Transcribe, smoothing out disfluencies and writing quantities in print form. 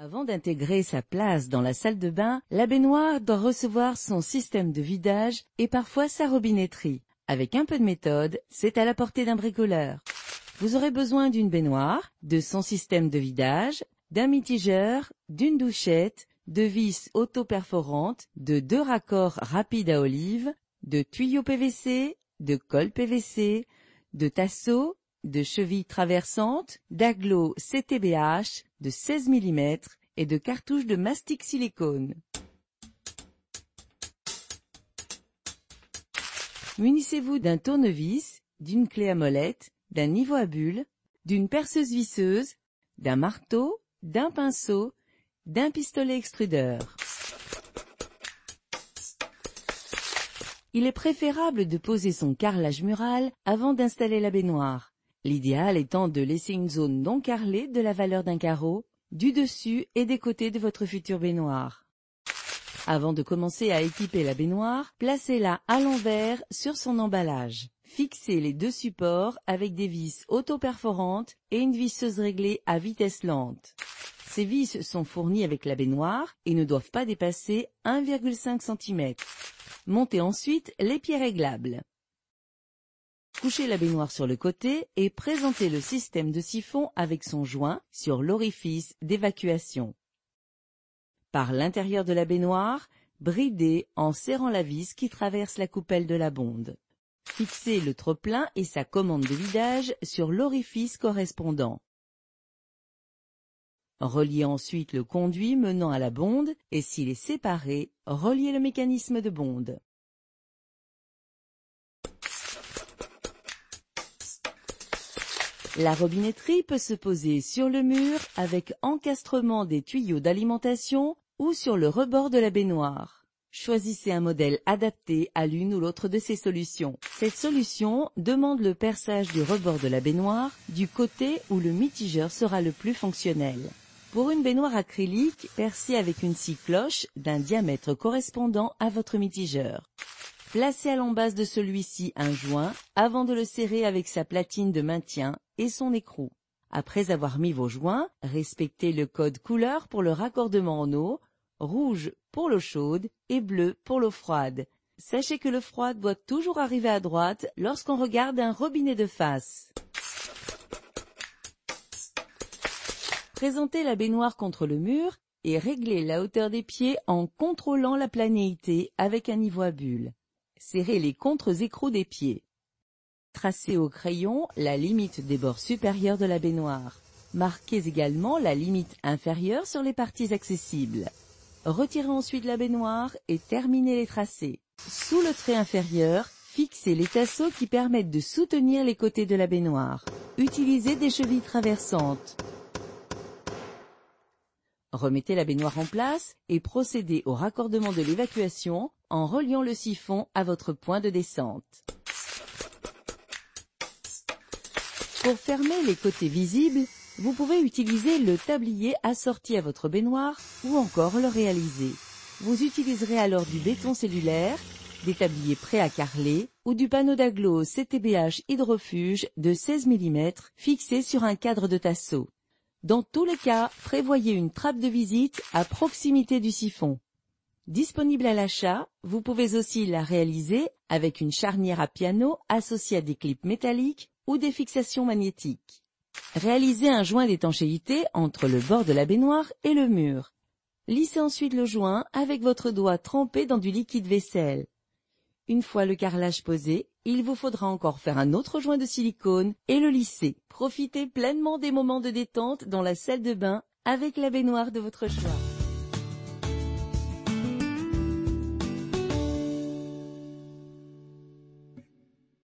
Avant d'intégrer sa place dans la salle de bain, la baignoire doit recevoir son système de vidage et parfois sa robinetterie. Avec un peu de méthode, c'est à la portée d'un bricoleur. Vous aurez besoin d'une baignoire, de son système de vidage, d'un mitigeur, d'une douchette, de vis auto-perforantes, de 2 raccords rapides à olive, de tuyaux PVC, de colle PVC, de tasseaux, de chevilles traversantes, d'agglos CTBH de 16 mm et de cartouches de mastic silicone. Munissez-vous d'un tournevis, d'une clé à molette, d'un niveau à bulles, d'une perceuse visseuse, d'un marteau, d'un pinceau, d'un pistolet extrudeur. Il est préférable de poser son carrelage mural avant d'installer la baignoire. L'idéal étant de laisser une zone non carrelée de la valeur d'un carreau, du dessus et des côtés de votre future baignoire. Avant de commencer à équiper la baignoire, placez-la à l'envers sur son emballage. Fixez les 2 supports avec des vis auto-perforantes et une visseuse réglée à vitesse lente. Ces vis sont fournies avec la baignoire et ne doivent pas dépasser 1,5 cm. Montez ensuite les pieds réglables. Couchez la baignoire sur le côté et présentez le système de siphon avec son joint sur l'orifice d'évacuation. Par l'intérieur de la baignoire, bridez en serrant la vis qui traverse la coupelle de la bonde. Fixez le trop-plein et sa commande de vidage sur l'orifice correspondant. Reliez ensuite le conduit menant à la bonde et s'il est séparé, reliez le mécanisme de bonde. La robinetterie peut se poser sur le mur avec encastrement des tuyaux d'alimentation ou sur le rebord de la baignoire. Choisissez un modèle adapté à l'une ou l'autre de ces solutions. Cette solution demande le perçage du rebord de la baignoire du côté où le mitigeur sera le plus fonctionnel. Pour une baignoire acrylique, percez avec une scie cloche d'un diamètre correspondant à votre mitigeur. Placez à l'embase de celui-ci un joint avant de le serrer avec sa platine de maintien et son écrou. Après avoir mis vos joints, respectez le code couleur pour le raccordement en eau, rouge pour l'eau chaude et bleu pour l'eau froide. Sachez que le froid doit toujours arriver à droite lorsqu'on regarde un robinet de face. Présentez la baignoire contre le mur et réglez la hauteur des pieds en contrôlant la planéité avec un niveau à bulles. Serrez les contre-écrous des pieds. Tracez au crayon la limite des bords supérieurs de la baignoire. Marquez également la limite inférieure sur les parties accessibles. Retirez ensuite la baignoire et terminez les tracés. Sous le trait inférieur, fixez les tasseaux qui permettent de soutenir les côtés de la baignoire. Utilisez des chevilles traversantes. Remettez la baignoire en place et procédez au raccordement de l'évacuation en reliant le siphon à votre point de descente. Pour fermer les côtés visibles, vous pouvez utiliser le tablier assorti à votre baignoire ou encore le réaliser. Vous utiliserez alors du béton cellulaire, des tabliers prêts à carreler ou du panneau d'agglos CTBH hydrofuge de 16 mm fixé sur un cadre de tasseau. Dans tous les cas, prévoyez une trappe de visite à proximité du siphon. Disponible à l'achat, vous pouvez aussi la réaliser avec une charnière à piano associée à des clips métalliques ou des fixations magnétiques. Réalisez un joint d'étanchéité entre le bord de la baignoire et le mur. Lissez ensuite le joint avec votre doigt trempé dans du liquide vaisselle. Une fois le carrelage posé, il vous faudra encore faire un autre joint de silicone et le lisser. Profitez pleinement des moments de détente dans la salle de bain avec la baignoire de votre choix.